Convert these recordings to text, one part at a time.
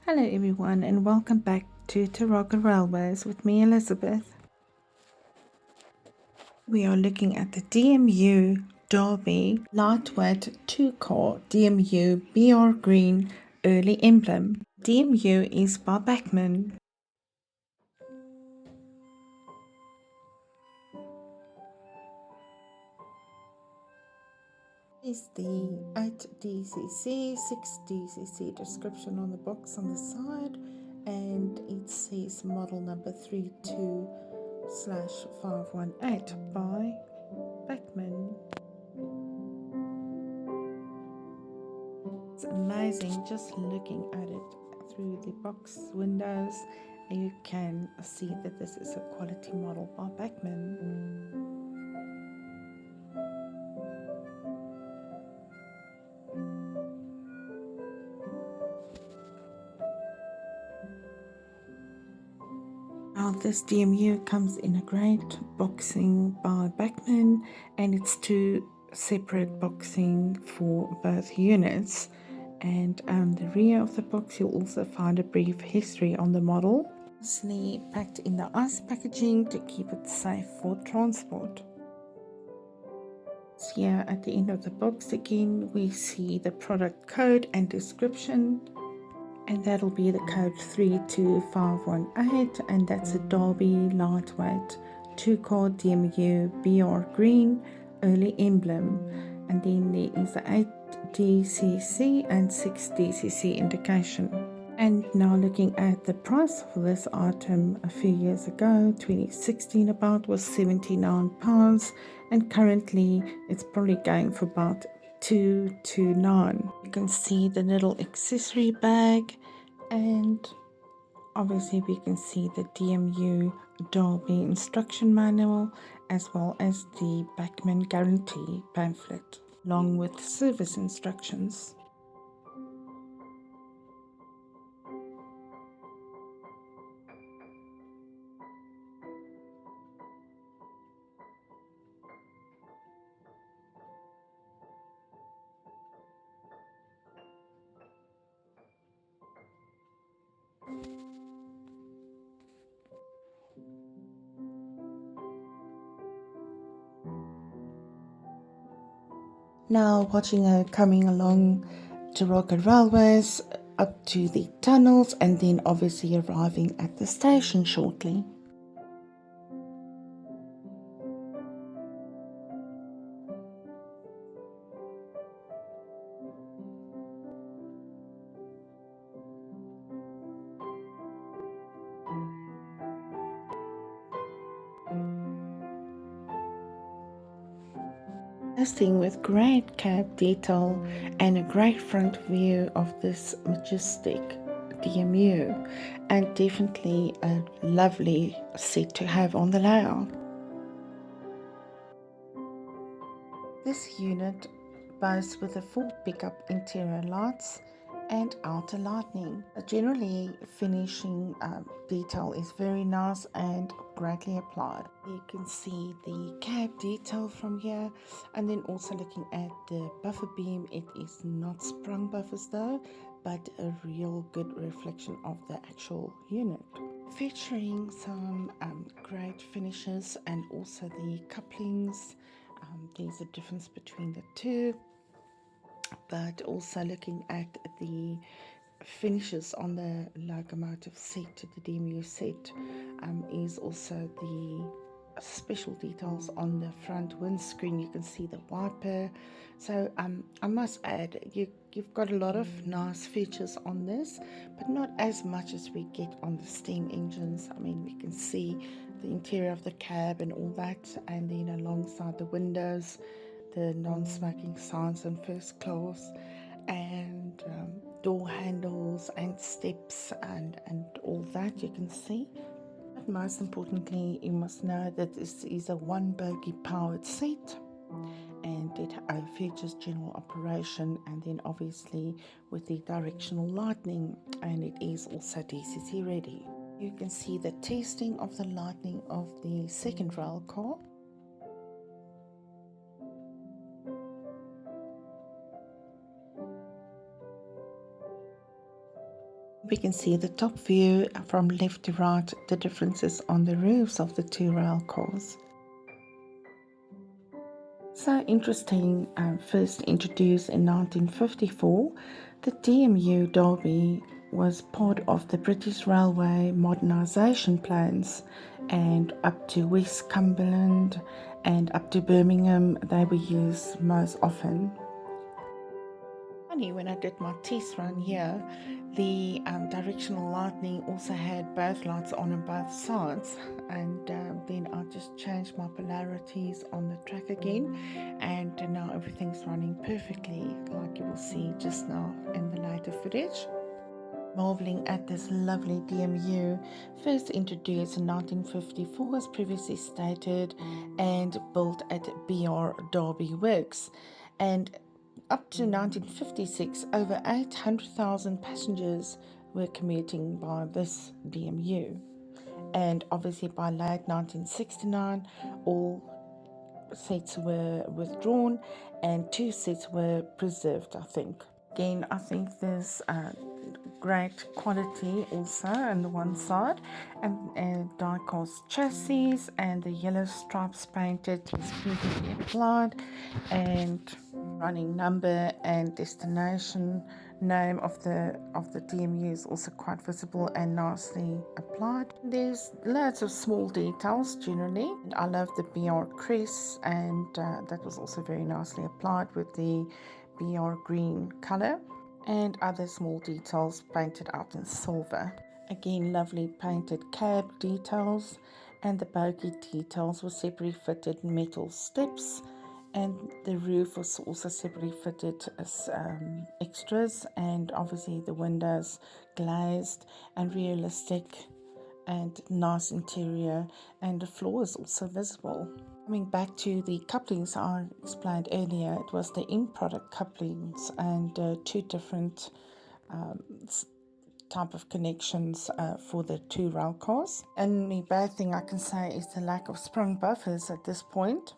Hello everyone and welcome back to Taraka Railways with me Elizabeth. We are looking at the DMU Derby Lightweight 2-car DMU BR Green Early Emblem. DMU is by Bachmann. Is the 8DCC, 6DCC description on the box on the side, and it says model number 32/518 by Bachmann. It's amazing just looking at it through the box windows. You can see that this is a quality model by Bachmann. Now this DMU comes in a great boxing by Bachmann, and it's two separate boxing for both units. And on the rear of the box you'll also find a brief history on the model. Nicely packed in the ice packaging to keep it safe for transport. Here at the end of the box again we see the product code and description, and that'll be the code 32518, and that's a Derby Lightweight 2-car DMU BR Green Early Emblem, and then there is the 8DCC and 6DCC indication. And now looking at the price for this item, a few years ago, 2016 about, was £79, and currently it's probably going for about £229. You can see the little accessory bag, and obviously we can see the DMU Derby instruction manual as well as the Bachmann guarantee pamphlet along with service instructions. Now coming along Taraka Railways up to the tunnels, and then obviously arriving at the station shortly. Thing with great cab detail and a great front view of this majestic DMU, and definitely a lovely seat to have on the layout. This unit boasts with a full pickup interior lights and outer lighting. Generally finishing detail is very nice and greatly applied. You can see the cab detail from here, and then also looking at the buffer beam, it is not sprung buffers though, but a real good reflection of the actual unit. Featuring some great finishes and also the couplings. There's a difference between the two, but also looking at the finishes on the locomotive set, the DMU set, is also the special details on the front windscreen. You can see the wiper. So I must add, you've got a lot of nice features on this, but not as much as we get on the steam engines. I mean, we can see the interior of the cab and all that, and then alongside the windows, the non-smoking signs in first class, and door handles and steps and all that you can see. But most importantly, you must know that this is a one bogie powered seat, and it features general operation, and then obviously with the directional lighting, and it is also DCC ready. You can see the testing of the lighting of the second rail car. We can see the top view from left to right, the differences on the roofs of the two rail cars. So interesting, first introduced in 1954, the DMU Derby was part of the British Railway modernisation plans, and up to West Cumberland and up to Birmingham they were used most often. Funny, when I did my test run here, the directional lighting also had both lights on both sides, and then I just changed my polarities on the track again, and now everything's running perfectly, like you will see just now in the later footage. Marveling at this lovely DMU, first introduced in 1954 as previously stated, and built at BR Derby Works, and up to 1956, over 800,000 passengers were commuting by this DMU. And obviously by late 1969, all seats were withdrawn and 2 seats were preserved, I think. Again, I think there's great quality also on the one side, and die-cast chassis, and the yellow stripes painted is beautifully applied, and running number and destination name of the DMU is also quite visible and nicely applied. There's loads of small details generally, and I love the BR crest, and that was also very nicely applied with the BR green color, and other small details painted out in silver. Again, lovely painted cab details, and the bogie details were separately fitted metal steps, and the roof was also separately fitted as extras, and obviously the windows glazed and realistic and nice interior, and the floor is also visible. Coming back to the couplings I explained earlier, it was the in-product couplings and 2 different type of connections for the 2 rail cars. And the bad thing I can say is the lack of sprung buffers at this point,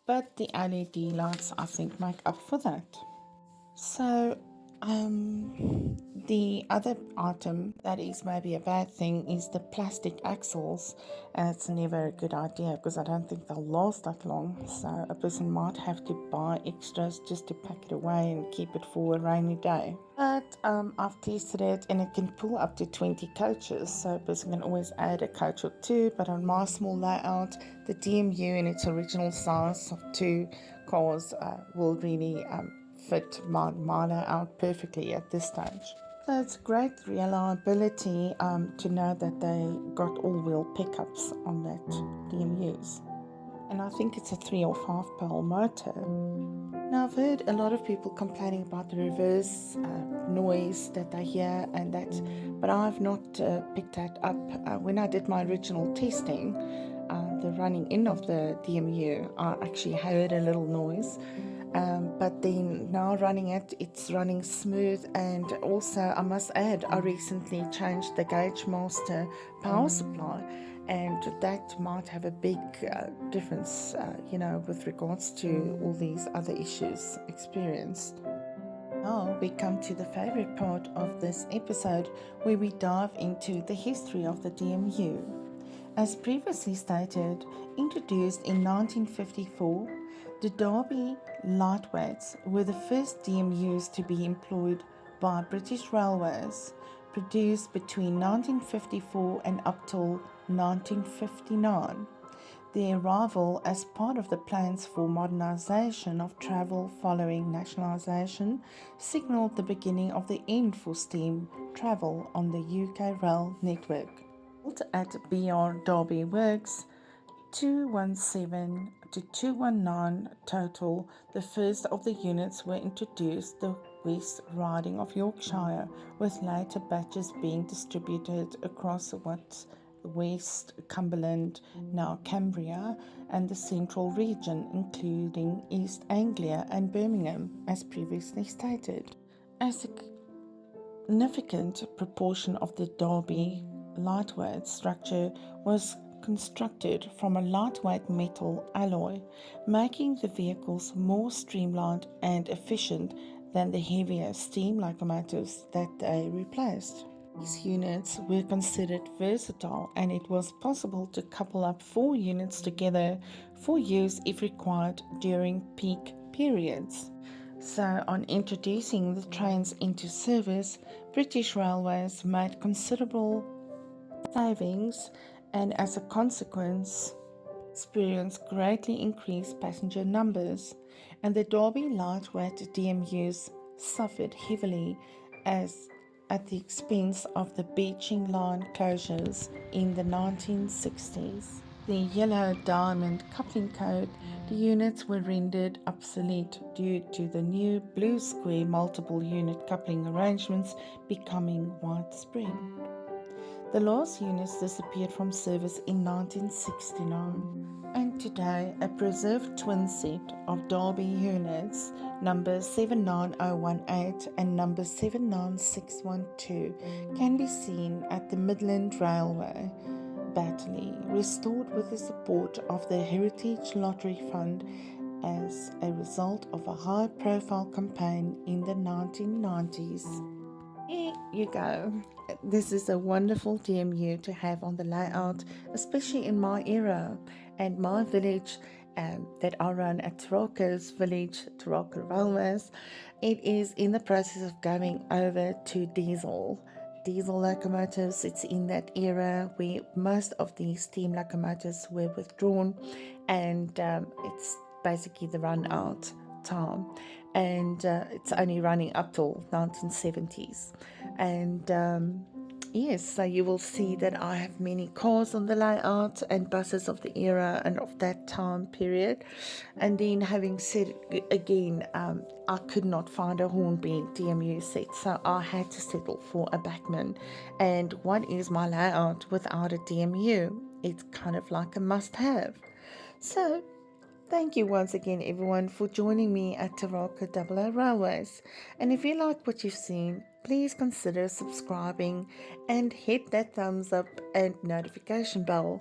but the LED lights I think make up for that. So the other item that is maybe a bad thing is the plastic axles, and it's never a good idea because I don't think they'll last that long, so a person might have to buy extras just to pack it away and keep it for a rainy day. But I've tested it and it can pull up to 20 coaches, so a person can always add a coach or 2, but on my small layout, the DMU in its original size of 2 cars will really fit my layout perfectly at this stage. So it's great reliability to know that they got all-wheel pickups on that DMUs. And I think it's a 3 or 5 pole motor. Now I've heard a lot of people complaining about the reverse noise that they hear and that, but I've not picked that up. When I did my original testing, the running in of the DMU, I actually heard a little noise. But then now running it, it's running smooth, and also I must add I recently changed the Gauge Master power supply, and that might have a big difference with regards to all these other issues experienced. Now we come to the favorite part of this episode, where we dive into the history of the DMU. As previously stated, introduced in 1954, the Derby lightweights were the first DMUs to be employed by British Railways, produced between 1954 and up till 1959. Their arrival as part of the plans for modernisation of travel following nationalisation signalled the beginning of the end for steam travel on the UK rail network. Built at BR Derby Works, 217 to 219 total, the first of the units were introduced the West Riding of Yorkshire, with later batches being distributed across West Cumberland, now Cumbria, and the central region, including East Anglia and Birmingham, as previously stated. A significant proportion of the Derby lightweight structure was constructed from a lightweight metal alloy, making the vehicles more streamlined and efficient than the heavier steam locomotives that they replaced. These units were considered versatile, and it was possible to couple up 4 units together for use if required during peak periods. So, on introducing the trains into service, British Railways made considerable savings and, as a consequence, experienced greatly increased passenger numbers, and the Derby lightweight DMUs suffered heavily as at the expense of the Beeching line closures in the 1960s. The yellow diamond coupling code, the units were rendered obsolete due to the new blue square multiple unit coupling arrangements becoming widespread. The last units disappeared from service in 1969, and today a preserved twin set of Derby units, number 79018 and number 79612, can be seen at the Midland Railway, Batley, restored with the support of the Heritage Lottery Fund as a result of a high-profile campaign in the 1990s. Here you go. This is a wonderful DMU to have on the layout, especially in my era and my village that I run at Taraka's village, Taraka Railways. It is in the process of going over to diesel locomotives. It's in that era where most of the steam locomotives were withdrawn, and it's basically the run out time, and it's only running up till 1970s. And yes, so you will see that I have many cars on the layout and buses of the era and of that time period. And then, having said it again, I could not find a Hornby DMU set, so I had to settle for a Bachmann. And what is my layout without a DMU? It's kind of like a must-have. So thank you once again, everyone, for joining me at Taraka Double Railways. And if you like what you've seen, please consider subscribing and hit that thumbs up and notification bell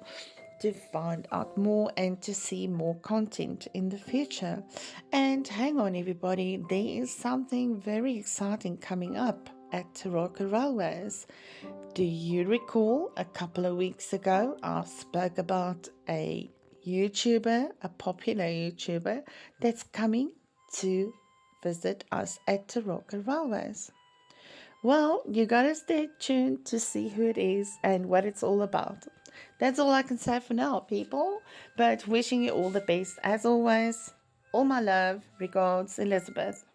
to find out more and to see more content in the future. And hang on, everybody, there is something very exciting coming up at Taraka Railways. Do you recall a couple of weeks ago I spoke about a popular YouTuber that's coming to visit us at Taraka Railways? Well, you gotta stay tuned to see who it is and what it's all about. That's all I can say for now, people. But wishing you all the best as always. All my love. Regards, Elizabeth.